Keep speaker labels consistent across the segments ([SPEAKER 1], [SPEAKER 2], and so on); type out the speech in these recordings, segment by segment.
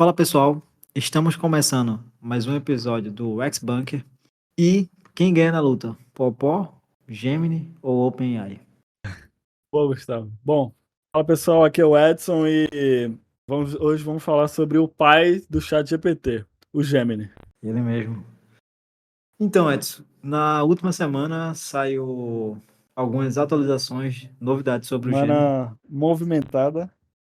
[SPEAKER 1] Fala pessoal, estamos começando mais um episódio do X-Bunker e quem ganha na luta? Popó, Gemini ou OpenAI?
[SPEAKER 2] Boa, Gustavo. Bom, fala pessoal, aqui é o Edson e hoje vamos falar sobre o pai do ChatGPT, o Gemini.
[SPEAKER 1] Ele mesmo. Então, Edson, na última semana saiu algumas atualizações, novidades sobre o Gemini.
[SPEAKER 2] Semana movimentada.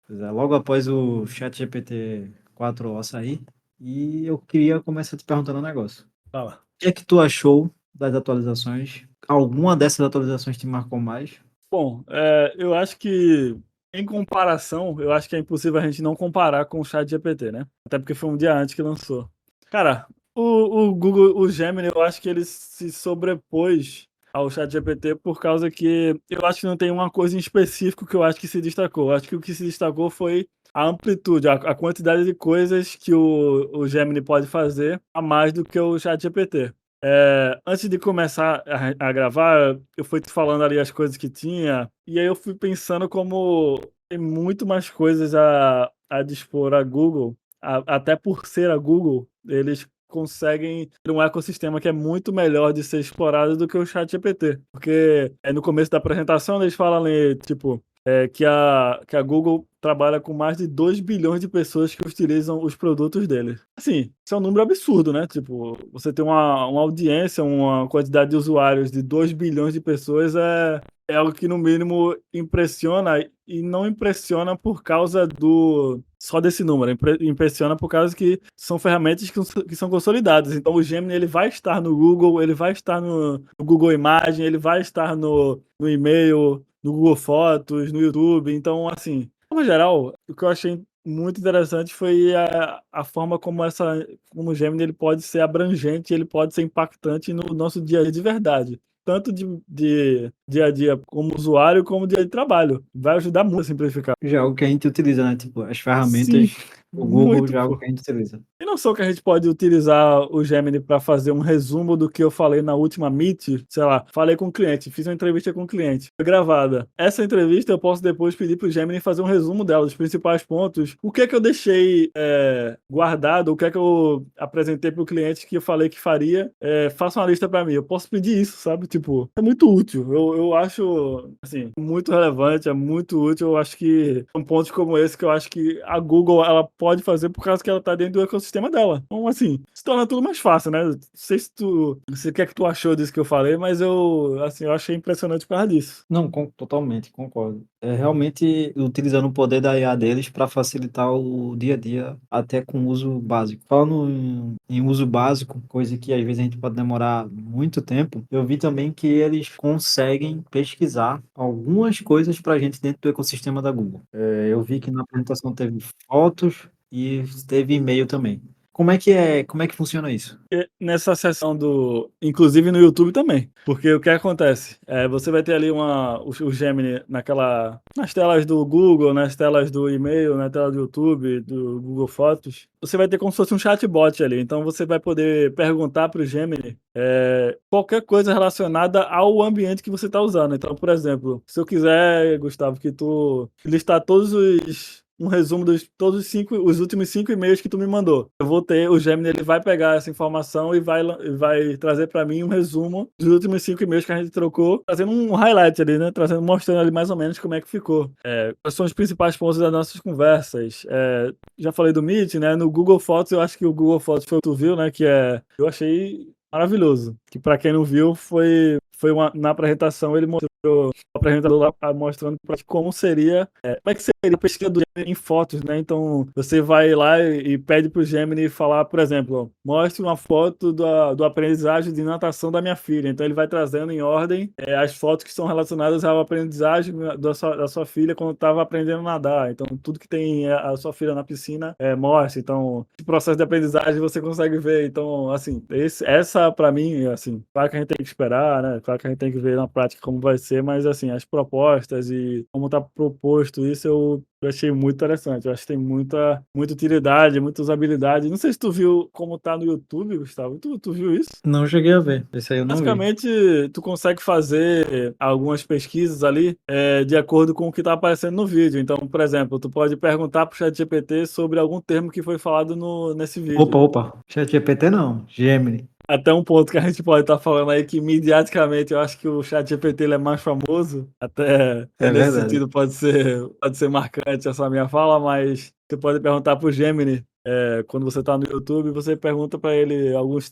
[SPEAKER 1] Pois é, logo após o ChatGPT 4 sair, e eu queria começar te perguntando um negócio.
[SPEAKER 2] Fala.
[SPEAKER 1] O que é que tu achou das atualizações? Alguma dessas atualizações te marcou mais?
[SPEAKER 2] Bom, eu acho que, em comparação, eu acho que é impossível a gente não comparar com o ChatGPT, né? Até porque foi um dia antes que lançou. Cara, o Google, o Gemini, eu acho que ele se sobrepôs ao ChatGPT por causa que eu acho que não tem uma coisa em específico que eu acho que se destacou. Eu acho que o que se destacou foi a amplitude, a quantidade de coisas que o Gemini pode fazer a mais do que o ChatGPT. Antes de começar a gravar, eu fui te falando ali as coisas que tinha, e aí eu fui pensando como tem muito mais coisas a dispor a Google, até por ser a Google, eles conseguem ter um ecossistema que é muito melhor de ser explorado do que o ChatGPT. Porque no começo da apresentação eles falam ali, tipo, que a Google trabalha com mais de 2 bilhões de pessoas que utilizam os produtos dele. Assim, isso é um número absurdo, né? Tipo, você ter uma audiência, uma quantidade de usuários de 2 bilhões de pessoas é algo que, no mínimo, impressiona, e não impressiona por causa só desse número, impressiona por causa que são ferramentas que são consolidadas. Então, o Gemini ele vai estar no Google, ele vai estar no Google Imagem, ele vai estar no e-mail, no Google Fotos, no YouTube. Então, assim, de forma geral, o que eu achei muito interessante foi a forma como o Gemini ele pode ser abrangente, ele pode ser impactante no nosso dia a dia de verdade. Tanto de dia a dia como usuário, como dia de trabalho. Vai ajudar muito a simplificar.
[SPEAKER 1] Já é algo que a gente utiliza, né? Tipo, as
[SPEAKER 2] Sim,
[SPEAKER 1] ferramentas do Google
[SPEAKER 2] muito,
[SPEAKER 1] já é algo
[SPEAKER 2] pô.
[SPEAKER 1] que a gente utiliza.
[SPEAKER 2] E não só que a gente pode utilizar o Gemini para fazer um resumo do que eu falei na última Meet, sei lá, falei com o cliente, fiz uma entrevista com o cliente, foi gravada. Essa entrevista eu posso depois pedir para o Gemini fazer um resumo dela, dos principais pontos, o que é que eu deixei guardado, o que é que eu apresentei para o cliente que eu falei que faria, faça uma lista para mim. Eu posso pedir isso, sabe? Tipo, é muito útil. Eu acho, assim, muito relevante, é muito útil. Eu acho que são pontos como esse que eu acho que a Google ela pode fazer por causa que ela está dentro do ecossistema dela. Então, assim, se torna tudo mais fácil, né? Não sei se o que é que tu achou disso que eu falei, mas assim, eu achei impressionante por causa disso.
[SPEAKER 1] Não, totalmente, concordo. É realmente utilizando o poder da IA deles para facilitar o dia a dia, até com uso básico. Falando em uso básico, coisa que às vezes a gente pode demorar muito tempo, eu vi também que eles conseguem pesquisar algumas coisas para a gente dentro do ecossistema da Google. Eu vi que na apresentação teve fotos e teve e-mail também. Como é que funciona isso?
[SPEAKER 2] E nessa seção inclusive no YouTube também, porque o que acontece? Você vai ter ali o Gemini nas telas do Google, nas telas do e-mail, na tela do YouTube, do Google Fotos. Você vai ter como se fosse um chatbot ali. Então você vai poder perguntar para o Gemini qualquer coisa relacionada ao ambiente que você está usando. Então, por exemplo, se eu quiser, Gustavo, que tu listar um resumo dos todos os últimos 5 e-mails que tu me mandou. Eu vou ter, o Gemini ele vai pegar essa informação e vai trazer para mim um resumo dos últimos 5 e-mails que a gente trocou, trazendo um highlight ali, né? Mostrando ali mais ou menos como é que ficou. Quais são os principais pontos das nossas conversas. Já falei do Meet, né? No Google Fotos, eu acho que o Google Fotos foi o que tu viu, né? Eu achei maravilhoso. Que para quem não viu, na apresentação ele mostrou o apresentador lá mostrando como seria, como é que seria a pesquisa do Gemini em fotos, né? Então, você vai lá e pede pro Gemini falar, por exemplo, mostre uma foto do aprendizagem de natação da minha filha. Então, ele vai trazendo em ordem as fotos que são relacionadas à aprendizagem da sua filha quando estava aprendendo a nadar. Então, tudo que tem a sua filha na piscina mostra. Então, esse processo de aprendizagem você consegue ver. Então, assim, essa para mim, assim, claro que a gente tem que esperar, né? Claro que a gente tem que ver na prática como vai ser ser, mas assim, as propostas e como tá proposto isso, eu achei muito interessante. Eu acho que tem muita utilidade, muita usabilidade. Não sei se tu viu como tá no YouTube, Gustavo. Tu viu isso?
[SPEAKER 1] Não cheguei a ver. Esse aí eu não vi.
[SPEAKER 2] Basicamente, tu consegue fazer algumas pesquisas ali de acordo com o que está aparecendo no vídeo. Então, por exemplo, tu pode perguntar para o ChatGPT sobre algum termo que foi falado nesse vídeo.
[SPEAKER 1] Opa. ChatGPT não. Gemini.
[SPEAKER 2] Até um ponto que a gente pode estar falando aí que mediaticamente eu acho que o ChatGPT ele é mais famoso. Até
[SPEAKER 1] É
[SPEAKER 2] nesse
[SPEAKER 1] verdade.
[SPEAKER 2] sentido pode ser marcante essa minha fala, mas você pode perguntar para o Gemini. Quando você está no YouTube, você pergunta para ele algumas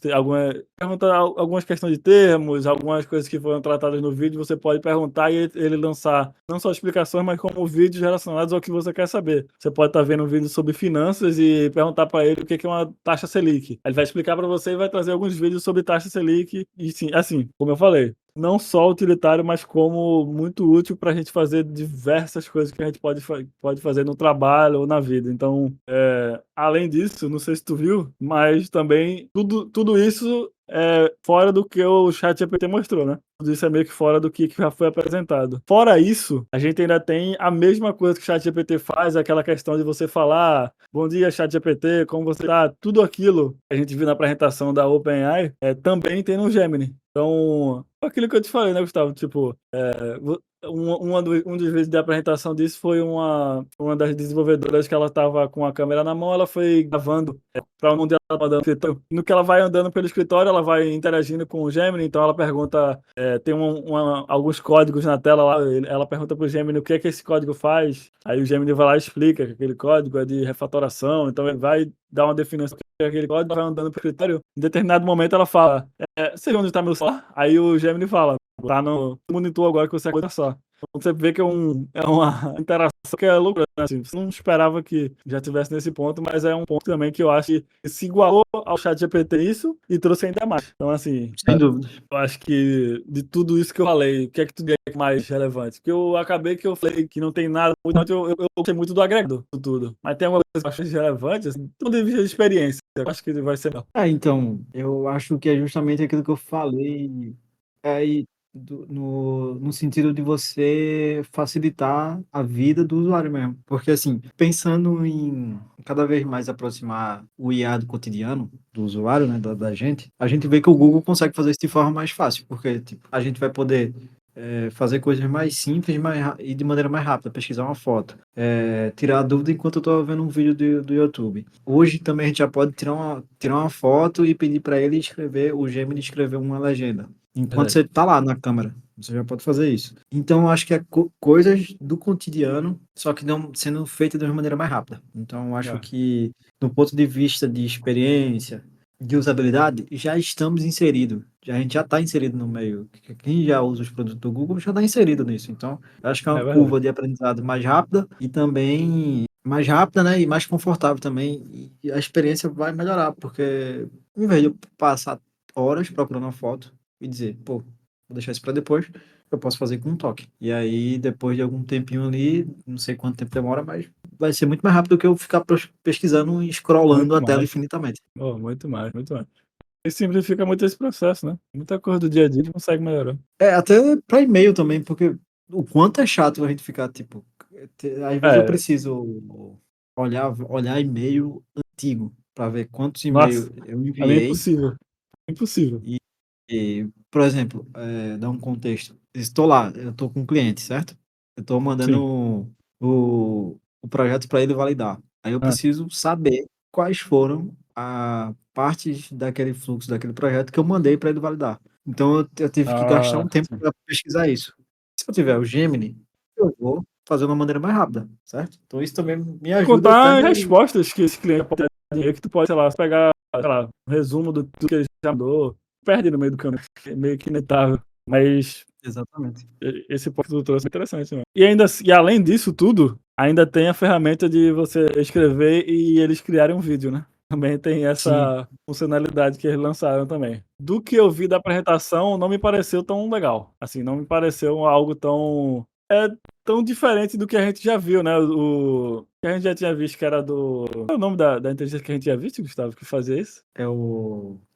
[SPEAKER 2] questões de termos, algumas coisas que foram tratadas no vídeo, você pode perguntar e ele lançar não só explicações, mas como vídeos relacionados ao que você quer saber. Você pode estar vendo um vídeo sobre finanças e perguntar para ele o que é uma taxa Selic. Ele vai explicar para você e vai trazer alguns vídeos sobre taxa Selic. E sim, assim, como eu falei, não só utilitário, mas como muito útil para a gente fazer diversas coisas que a gente pode fazer no trabalho ou na vida. Então, além disso, não sei se tu viu, mas também tudo isso é fora do que o ChatGPT mostrou, né? Tudo isso é meio que fora do que já foi apresentado. Fora isso, a gente ainda tem a mesma coisa que o ChatGPT faz, aquela questão de você falar: bom dia, ChatGPT, como você tá? Tudo aquilo que a gente viu na apresentação da OpenAI também tem no Gemini. Então, aquilo que eu te falei, né, Gustavo? Tipo, um dos vídeos de apresentação disso foi uma das desenvolvedoras que ela estava com a câmera na mão, ela foi gravando para onde ela estava andando no escritório. No que ela vai andando pelo escritório, ela vai interagindo com o Gemini, então ela pergunta, tem alguns códigos na tela lá, ela pergunta pro Gemini o que é que esse código faz, aí o Gemini vai lá e explica que aquele código é de refatoração, então ele vai dar uma definição que aquele código, vai andando pro escritório, em determinado momento ela fala, sei onde está meu celular? Aí o Gemini fala, tá no monitor agora que você acordar só. Então você vê que é uma interação que é louca, né? Assim, você não esperava que já tivesse nesse ponto, mas é um ponto também que eu acho que se igualou ao ChatGPT isso e trouxe ainda mais. Então, assim,
[SPEAKER 1] Sem dúvida.
[SPEAKER 2] eu acho que de tudo isso que eu falei, o que é que tu diria que é mais relevante? Porque eu acabei que eu falei que não tem nada, eu gostei muito do agregado, tudo. Mas tem alguma coisa que eu acho relevante, assim, tudo de experiência. Eu acho que vai ser melhor.
[SPEAKER 1] Então, eu acho que é justamente aquilo que eu falei aí no sentido de você facilitar a vida do usuário mesmo. Porque, assim, pensando em cada vez mais aproximar o IA do cotidiano do usuário, né, da gente, a gente vê que o Google consegue fazer isso de forma mais fácil, porque, tipo, a gente vai poder fazer coisas mais simples e de maneira mais rápida, pesquisar uma foto, tirar a dúvida enquanto eu estou vendo um vídeo do YouTube. Hoje também a gente já pode tirar uma foto e pedir para ele escrever, o Gemini escrever uma legenda. Enquanto você
[SPEAKER 2] Verdade.
[SPEAKER 1] está lá na câmera, você já pode fazer isso. Então, eu acho que é coisas do cotidiano, só que não sendo feitas de uma maneira mais rápida. Então, eu acho
[SPEAKER 2] É,
[SPEAKER 1] que, do ponto de vista de experiência, de usabilidade, já estamos inseridos. A gente já está inserido no meio. Quem já usa os produtos do Google já está inserido nisso. Então, eu acho que é uma
[SPEAKER 2] é verdade.
[SPEAKER 1] curva de aprendizado mais rápida e também mais rápida, né? E mais confortável também. E a experiência vai melhorar, porque em vez de eu passar horas procurando uma foto e dizer, pô, vou deixar isso para depois, eu posso fazer com um toque. E aí, depois de algum tempinho ali, não sei quanto tempo demora, mas vai ser muito mais rápido do que eu ficar pesquisando e scrollando
[SPEAKER 2] Muito
[SPEAKER 1] a tela
[SPEAKER 2] mais.
[SPEAKER 1] infinitamente.
[SPEAKER 2] Oh, muito mais, muito mais. E simplifica muito esse processo, né? Muita coisa do dia a dia a gente consegue melhorar.
[SPEAKER 1] Até para e-mail também, porque o quanto é chato a gente ficar, tipo, às vezes eu
[SPEAKER 2] É,
[SPEAKER 1] preciso olhar e-mail antigo para ver quantos e-mails
[SPEAKER 2] nossa,
[SPEAKER 1] eu
[SPEAKER 2] pra mim é
[SPEAKER 1] enviei
[SPEAKER 2] impossível. Impossível.
[SPEAKER 1] por exemplo, dar um contexto. Estou lá, eu estou com um cliente, certo? Eu estou
[SPEAKER 2] Sim.
[SPEAKER 1] mandando o projeto para ele validar. Aí eu
[SPEAKER 2] Ah,
[SPEAKER 1] preciso saber quais foram a partes daquele fluxo, daquele projeto que eu mandei para ele validar. Então eu tive que gastar um tempo
[SPEAKER 2] sim.
[SPEAKER 1] para pesquisar isso. Se eu tiver o Gemini, eu vou fazer de uma maneira mais rápida, certo? Então isso também me
[SPEAKER 2] Sem
[SPEAKER 1] ajuda até
[SPEAKER 2] contar as
[SPEAKER 1] no.
[SPEAKER 2] respostas que esse cliente pode ter, que tu pode, sei lá, pegar, sei lá, um resumo do que ele já mandou, perde no meio do caminho, é meio que inevitável. Mas
[SPEAKER 1] Exatamente.
[SPEAKER 2] esse ponto que tu trouxe é interessante, né? E além disso tudo, ainda tem a ferramenta de você escrever e eles criarem um vídeo, né? Também tem
[SPEAKER 1] Sim,
[SPEAKER 2] essa funcionalidade que eles lançaram também. Do que eu vi da apresentação, não me pareceu tão legal. Assim, não me pareceu algo tão diferente do que a gente já viu, né? O que a gente já tinha visto que era do. Qual é o nome da inteligência que a gente já visto, Gustavo, que fazia isso?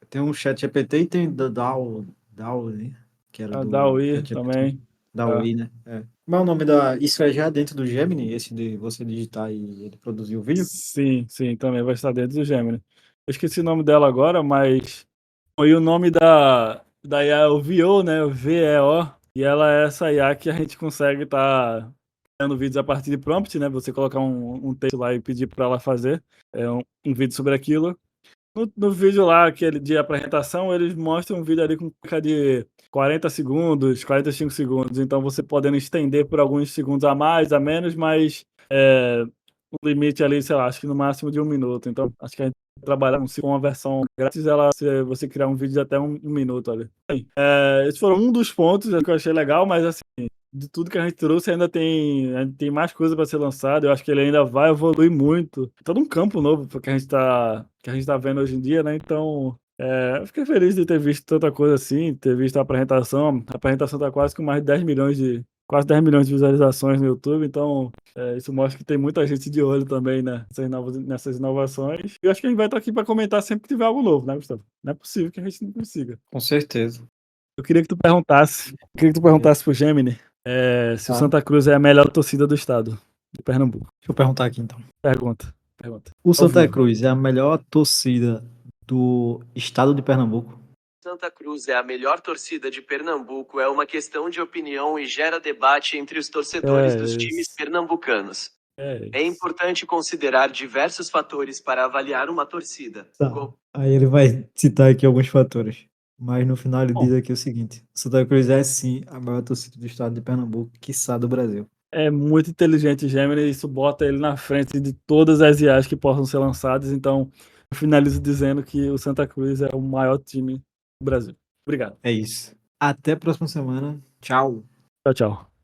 [SPEAKER 1] tem um chat GPT e tem o DAO, né? Que era
[SPEAKER 2] A
[SPEAKER 1] do
[SPEAKER 2] DALL-E
[SPEAKER 1] ChatGPT.
[SPEAKER 2] também.
[SPEAKER 1] Da
[SPEAKER 2] É.
[SPEAKER 1] Way, né? É. Como é o nome da. Isso é já dentro do Gemini, esse de você digitar e ele produzir o vídeo?
[SPEAKER 2] Sim, sim, também vai estar dentro do Gemini. Eu esqueci o nome dela agora, mas foi o nome da IA é o VO, né? O VEO. E ela é essa IA que a gente consegue estar criando vídeos a partir de prompt, né? Você colocar um texto lá e pedir para ela fazer um vídeo sobre aquilo. No vídeo lá, aquele de apresentação, eles mostram um vídeo ali com cerca de 40 segundos, 45 segundos. Então você podendo estender por alguns segundos a mais, a menos, mas o limite ali, sei lá, acho que no máximo de 1 minuto. Então, acho que a gente trabalhar com uma versão grátis, você criar um vídeo de até um minuto ali. Bem, esses foram um dos pontos que eu achei legal, mas assim, de tudo que a gente trouxe, ainda tem mais coisa para ser lançada. Eu acho que ele ainda vai evoluir muito. Todo um campo novo que a gente tá vendo hoje em dia, né? Então, eu fiquei feliz de ter visto tanta coisa assim, ter visto a apresentação. A apresentação tá quase com mais de 10 milhões quase 10 milhões de visualizações no YouTube, então isso mostra que tem muita gente de olho também, né, nessas inovações. E eu acho que a gente vai estar aqui para comentar sempre que tiver algo novo, né, Gustavo? Não é possível que a gente não consiga.
[SPEAKER 1] Com certeza.
[SPEAKER 2] Eu queria que tu perguntasse pro Gemini se o
[SPEAKER 1] Tá.
[SPEAKER 2] Santa Cruz é a melhor torcida do estado de Pernambuco.
[SPEAKER 1] Deixa eu perguntar aqui então.
[SPEAKER 2] Pergunta.
[SPEAKER 1] O
[SPEAKER 2] Ao
[SPEAKER 1] Santa
[SPEAKER 2] vivo.
[SPEAKER 1] Cruz é a melhor torcida do estado de Pernambuco?
[SPEAKER 3] Santa Cruz é a melhor torcida de Pernambuco é uma questão de opinião e gera debate entre os torcedores dos
[SPEAKER 2] É
[SPEAKER 3] times
[SPEAKER 2] isso.
[SPEAKER 3] pernambucanos.
[SPEAKER 2] É
[SPEAKER 3] É
[SPEAKER 2] isso.
[SPEAKER 3] importante considerar diversos fatores para avaliar uma torcida.
[SPEAKER 1] Tá. Aí ele vai citar aqui alguns fatores. Mas no final ele
[SPEAKER 2] Bom,
[SPEAKER 1] diz aqui o seguinte: o Santa Cruz é sim a maior torcida do estado de Pernambuco, quiçá do Brasil.
[SPEAKER 2] é muito inteligente o Gemini e isso bota ele na frente de todas as IAs que possam ser lançadas. Então, eu finalizo dizendo que o Santa Cruz é o maior time do Brasil. Obrigado.
[SPEAKER 1] É isso. Até a próxima semana. Tchau.
[SPEAKER 2] Tchau, tchau.